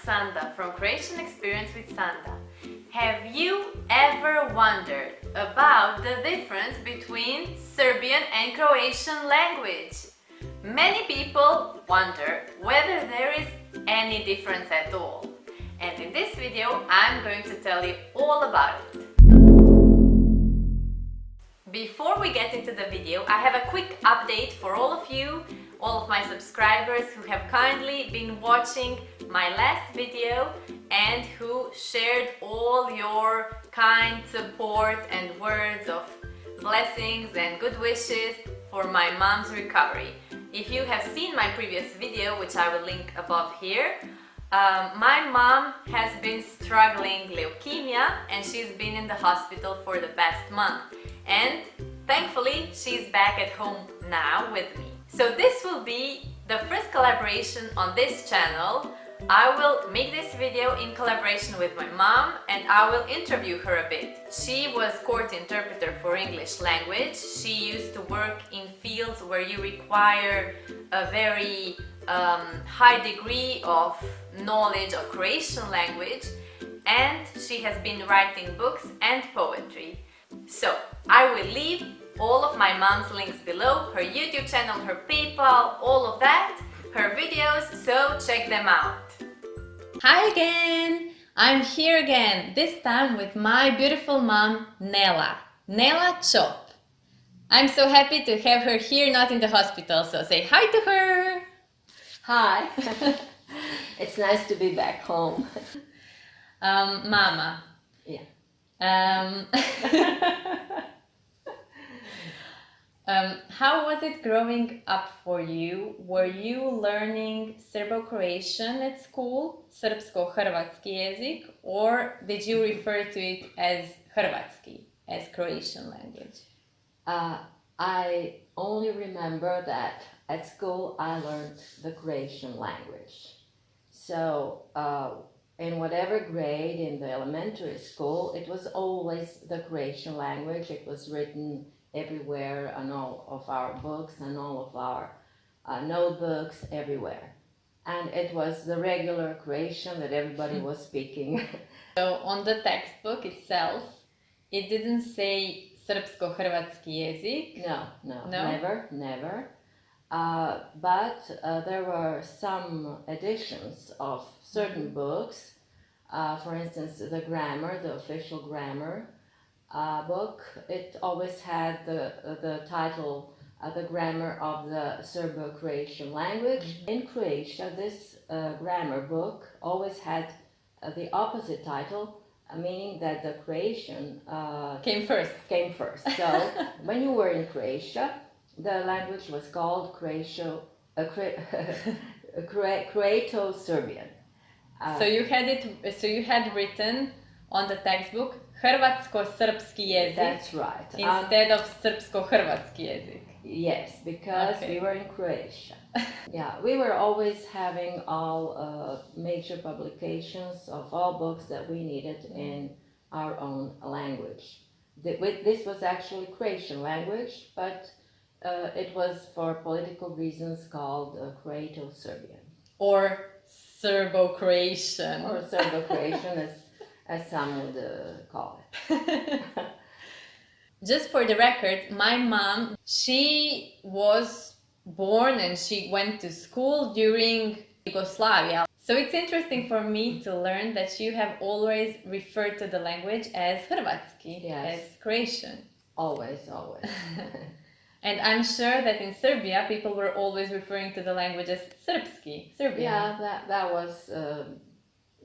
Sanda from Croatian Experience with Sanda. Have you ever wondered about the difference between Serbian and Croatian language? Many people wonder whether there is any difference at all. And in this video, I'm going to tell you all about it. Before we get into the video, I have a quick update for all of you, all of my subscribers who have kindly been watching my last video and who shared all your kind support and words of blessings and good wishes for my mom's recovery. If you have seen my previous video, which I will link above here, my mom has been struggling leukemia and she's been in the hospital for the past month. And thankfully, she's back at home now with me. So this will be the first collaboration on this channel. I will make this video in collaboration with my mom and I will interview her a bit. She was court interpreter for English language. She used to work in fields where you require a very high degree of knowledge of Croatian language, and she has been writing books and poetry. So I will leave all of my mom's links below, her YouTube channel, her PayPal, all of that, her videos, so check them out. Hi again! I'm here again, this time with my beautiful mom, Nela Chop. I'm so happy to have her here, not in the hospital, so say hi to her! Hi! It's nice to be back home. Mama. Yeah. How was it growing up for you? Were you learning Serbo-Croatian at school, srpsko-hrvatski jezik, or did you refer to it as Hrvatski, as Croatian language? I only remember that at school I learned the Croatian language. So in whatever grade in the elementary school, it was always the Croatian language. It was written everywhere on all of our books and all of our notebooks, everywhere. And it was the regular Croatian that everybody was speaking. So on the textbook itself, it didn't say srpsko-hrvatski jezik? No, never. But there were some editions of certain books. For instance, the grammar, the official grammar book, it always had the title, the grammar of the Serbo-Croatian language. Mm-hmm. In Croatia, this grammar book always had the opposite title, meaning that the Croatian came first. So when you were in Croatia, the language was called Croato-Serbian. So you had written on the textbook Hrvatsko-srpski jezik. That's right. Instead of srpsko-hrvatski jezik. Yes, because we were in Croatia. Yeah, we were always having all major publications of all books that we needed in our own language. This was actually Croatian language, but it was for political reasons called Croato-Serbian. Or Serbo-Croatian. Or Serbo-Croatian, as some would call it. Just for the record, my mom, she was born and she went to school during Yugoslavia. So it's interesting for me to learn that you have always referred to the language as Hrvatski, yes, as Croatian. Always. And I'm sure that in Serbia, people were always referring to the language as Srpski, Serbian. Yeah, that was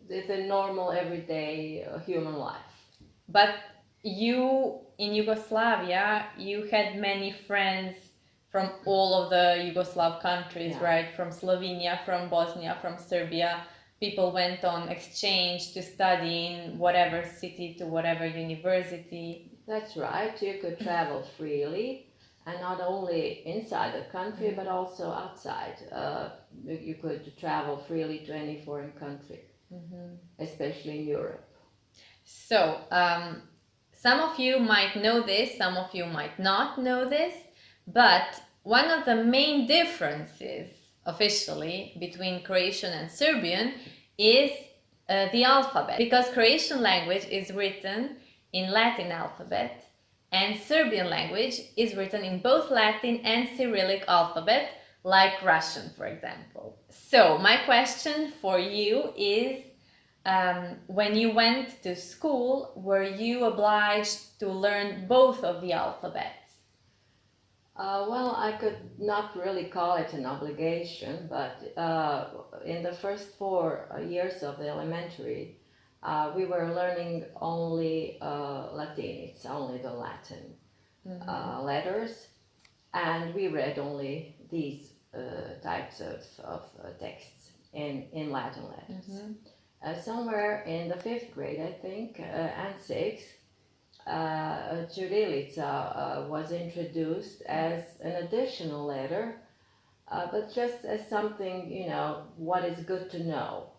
the normal, everyday human life. But you, in Yugoslavia, you had many friends from all of the Yugoslav countries, yeah, right? From Slovenia, from Bosnia, from Serbia. People went on exchange to study in whatever city to whatever university. That's right. You could travel freely. And not only inside the country, but also outside. You could travel freely to any foreign country, especially in Europe. So, some of you might know this, some of you might not know this, but one of the main differences officially between Croatian and Serbian is the alphabet, because Croatian language is written in Latin alphabet and Serbian language is written in both Latin and Cyrillic alphabet, like Russian, for example. So my question for you is, when you went to school, were you obliged to learn both of the alphabets? Well, I could not really call it an obligation, but in the first 4 years of the elementary, we were learning only Latin. It's only the Latin letters, and we read only these types of texts in Latin letters. Somewhere in the 5th grade, I think, and 6th, Cyrillica was introduced as an additional letter, but just as something, what is good to know.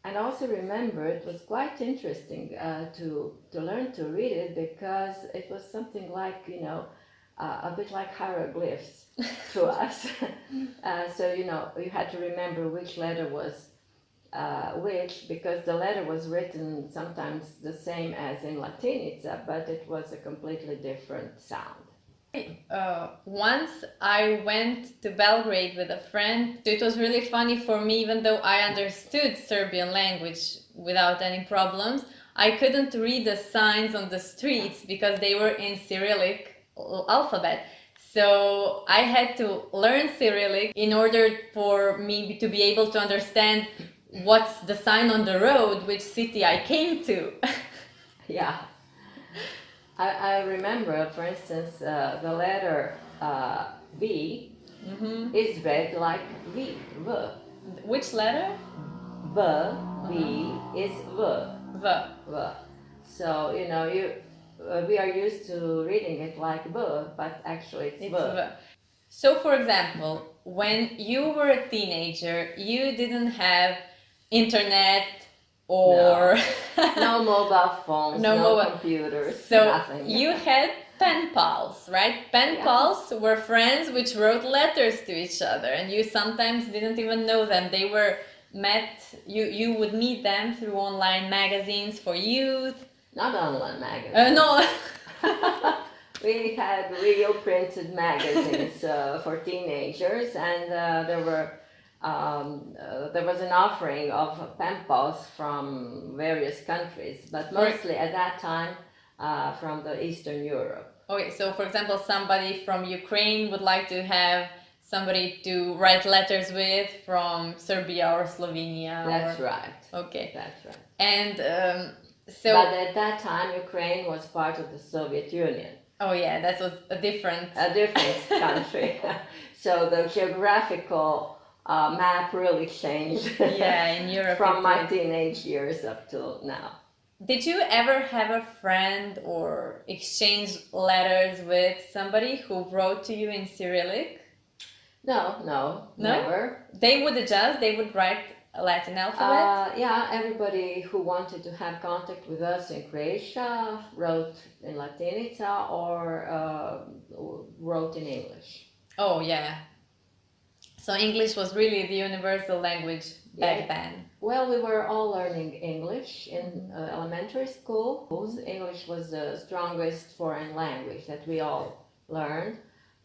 And also remember, it was quite interesting to learn to read it, because it was something like, a bit like hieroglyphs to us. So, you had to remember which letter was which, because the letter was written sometimes the same as in Latinica, but it was a completely different sound. Once I went to Belgrade with a friend. It was really funny for me, even though I understood Serbian language without any problems. I couldn't read the signs on the streets because they were in Cyrillic alphabet. So I had to learn Cyrillic in order for me to be able to understand what's the sign on the road, which city I came to. Yeah. I remember, for instance, the letter V is read like V. Which letter? V, V is V. V. V. So, we are used to reading it like V, but actually it's V. So, for example, when you were a teenager, you didn't have internet or no mobile phones, no computers, so nothing. You had pen pals, right? Pen pals were friends which wrote letters to each other, and you sometimes didn't even know them. They were you would meet them through online magazines for youth. Not online magazines. No. We had real printed magazines for teenagers, and there was an offering of pen pals from various countries, but mostly at that time from the Eastern Europe. Okay, so for example, somebody from Ukraine would like to have somebody to write letters with from Serbia or Slovenia. That's right. Okay. That's right. And but at that time, Ukraine was part of the Soviet Union. Oh yeah, that was a different country. So the geographical map really changed. Yeah, in Europe. From my teenage years up till now. Did you ever have a friend or exchange letters with somebody who wrote to you in Cyrillic? No, never. They would adjust, they would write a Latin alphabet? Yeah, everybody who wanted to have contact with us in Croatia wrote in Latinica or wrote in English. Oh, yeah. So English was really the universal language back then. Well, we were all learning English in elementary school. English was the strongest foreign language that we all learned,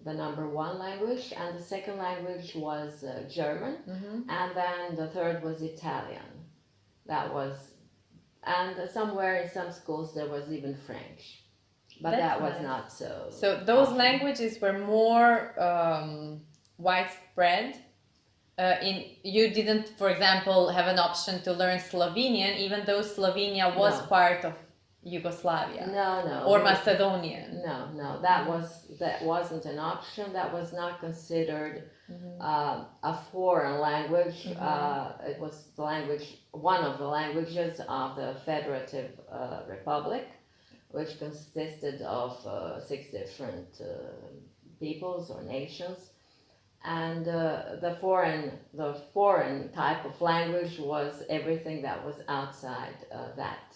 the number one language, and the second language was German, and then the third was Italian. And somewhere in some schools there was even French, but that was not so. So those languages were more widespread. You didn't, for example, have an option to learn Slovenian, even though Slovenia was part of Yugoslavia. No. Or Macedonian. No. That wasn't an option. That was not considered a foreign language. It was one of the languages of the Federative Republic, which consisted of 6 different peoples or nations. And the foreign type of language was everything that was outside that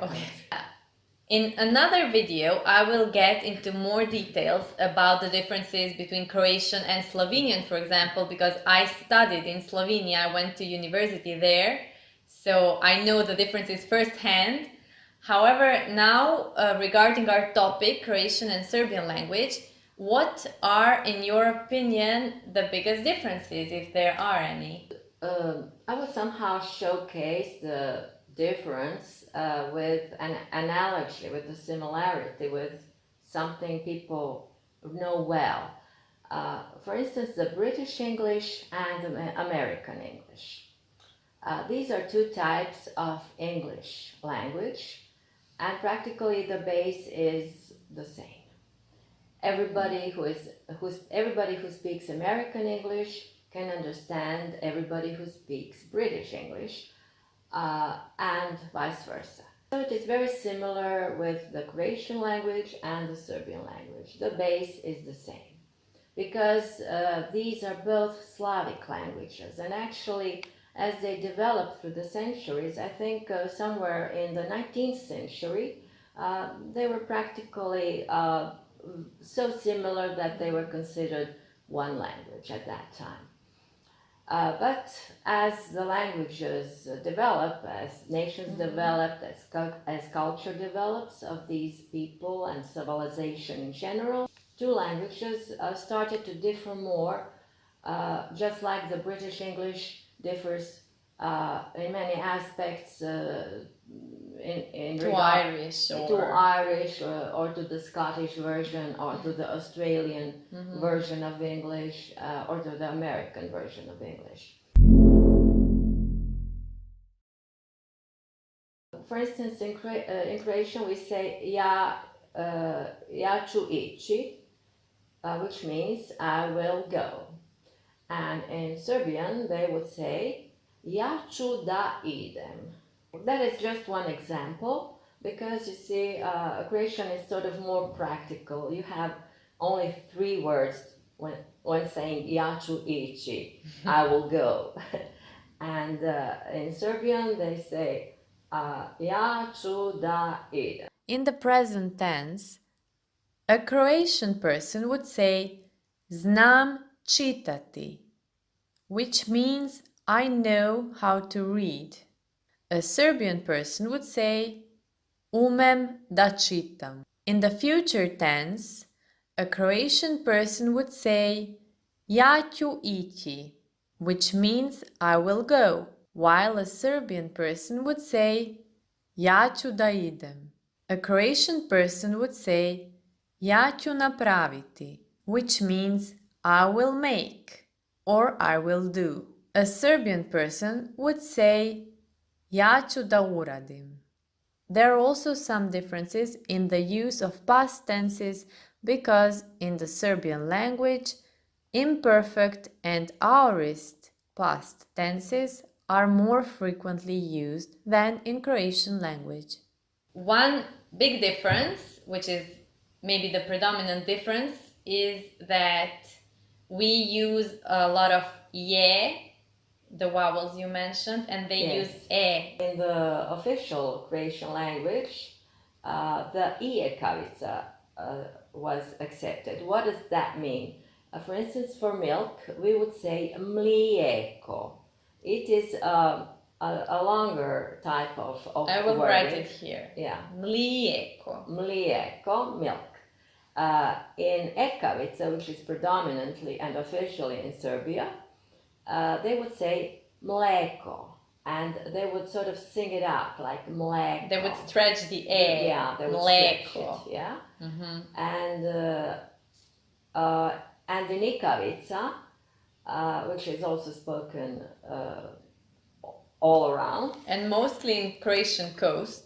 country. In another video, I will get into more details about the differences between Croatian and Slovenian, for example, because I studied in Slovenia. I went to university there. so I know the differences firsthand. However, now regarding our topic, Croatian and Serbian language, what are, in your opinion, the biggest differences, if there are any? I would somehow showcase the difference with an analogy, with the similarity, with something people know well. For instance, the British English and the American English. These are two types of English language, and practically the base is the same. Everybody who speaks American English can understand everybody who speaks British English, and vice versa. So it is very similar with the Croatian language and the Serbian language. The base is the same because these are both Slavic languages, and actually as they developed through the centuries, I think somewhere in the 19th century, they were practically so similar that they were considered one language at that time. But as the languages develop, as nations develop, as culture develops of these people and civilization in general, two languages started to differ more, just like the British English differs in many aspects in To regard Irish to Irish or to the Scottish version or to the Australian version of English or to the American version of English. For instance, in Croatian we say ja ću ići, which means I will go. And in Serbian they would say ja ću da idem. That is just one example, because you see, Croatian is sort of more practical. You have only 3 words when saying ja ću ići, I will go. And in Serbian they say ja ću da idem. In the present tense, a Croatian person would say znam čitati, which means I know how to read. A Serbian person would say umem da čitam. In the future tense, a Croatian person would say ja ću ići, which means I will go, while a Serbian person would say ja ću da idem. A Croatian person would say ja ću napraviti, which means I will make or I will do. A Serbian person would say ja ću da uradim. There are also some differences in the use of past tenses because in the Serbian language, imperfect and aorist past tenses are more frequently used than in Croatian language. One big difference, which is maybe the predominant difference, is that we use a lot of je, the vowels you mentioned, and they use e. In the official Croatian language, the ijekavica was accepted. What does that mean? For instance, for milk, we would say mlijeko. It is a longer type of I will wording. write it here. Yeah. Mlijeko. Mlijeko, milk. In ekavica, which is predominantly and officially in Serbia, they would say mleko, and they would sort of sing it out like mleko. They would stretch the e. Yeah, they would mleko. stretch it. Yeah. Mm-hmm. And in ikavica, which is also spoken all around, and mostly in Croatian coast,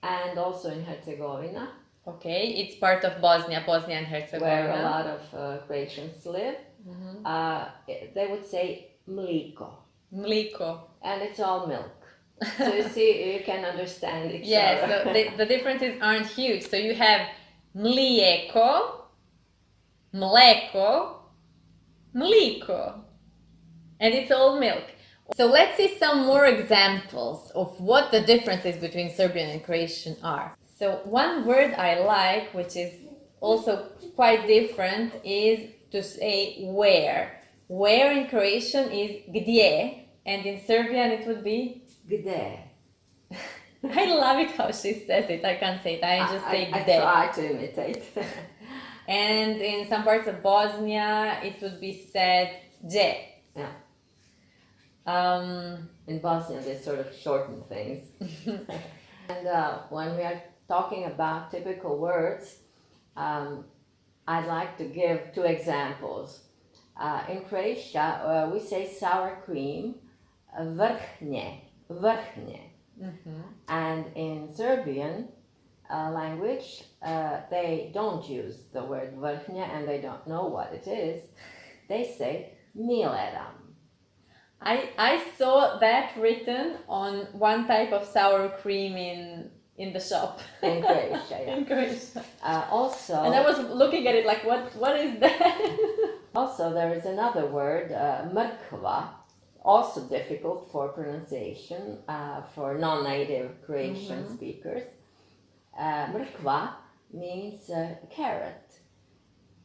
and also in Herzegovina. Okay, it's part of Bosnia and Herzegovina, where a lot of Croatians live. They would say mliko. Mliko. And it's all milk. So you see, you can understand each other. Yes, so the differences aren't huge. So you have mlijeko, mleko, mliko. And it's all milk. So let's see some more examples of what the differences between Serbian and Croatian are. So one word I like, which is also quite different, is to say where. Where in Croatian is gdje, and in Serbian it would be Gde. I love it how she says it. I can't say it. I just say I gde. try to imitate. And in some parts of Bosnia, it would be said gde. Yeah. Um, In Bosnia, they sort of shorten things. And when we are talking about typical words, I'd like to give two examples. In Croatia, we say sour cream, vrhnje. And in Serbian language, they don't use the word vrhnje and they don't know what it is. They say mileram. I saw that written on one type of sour cream in the shop. In Croatia, yeah. In Croatia. Also, And I was looking at it like, what is that? Also, there is another word, mrkva, also difficult for pronunciation for non-native Croatian speakers. Mrkva means carrot.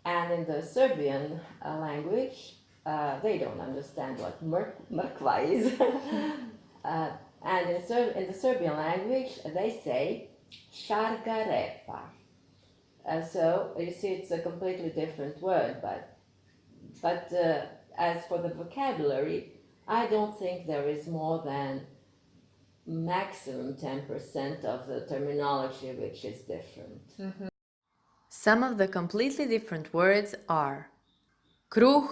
And in the Serbian language, they don't understand what mrkva is. And in the Serbian language, they say šargarepa. So you see, it's a completely different word, but as for the vocabulary, I don't think there is more than maximum 10% of the terminology which is different. Some of the completely different words are kruh,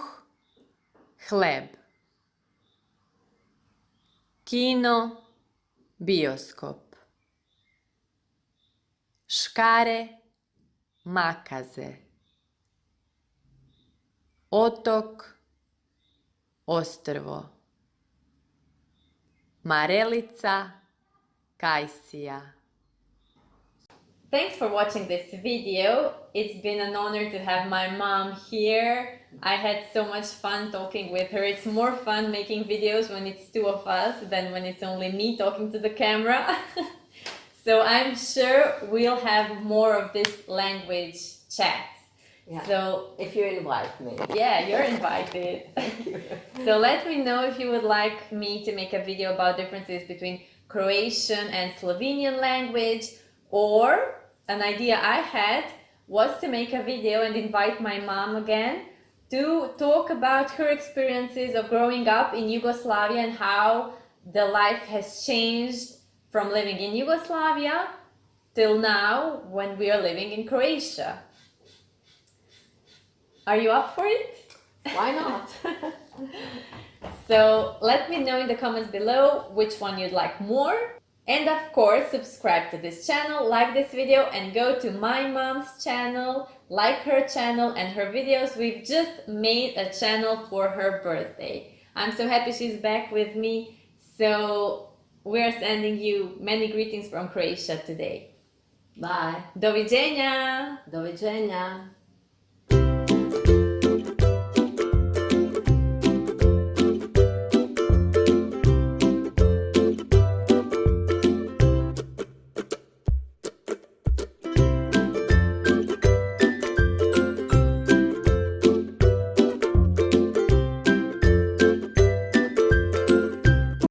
hleb, kino, bioskop, škare, makaze, otok, ostrvo, marelica, kajsija. Thanks for watching this video. It's been an honor to have my mom here. I had so much fun talking with her. It's more fun making videos when it's two of us than when it's only me talking to the camera. So I'm sure we'll have more of this language chats. Yeah. So if you invite me. Yeah, you're invited. Thank you. So let me know if you would like me to make a video about differences between Croatian and Slovenian language, or an idea I had was to make a video and invite my mom again to talk about her experiences of growing up in Yugoslavia and how the life has changed from living in Yugoslavia till now when we are living in Croatia. Are you up for it? Why not? So let me know in the comments below which one you'd like more. And of course, subscribe to this channel, like this video, and go to my mom's channel, like her channel and her videos. We've just made a channel for her birthday. I'm so happy she's back with me. So we're sending you many greetings from Croatia today. Bye. Doviđenja! Do widzenia.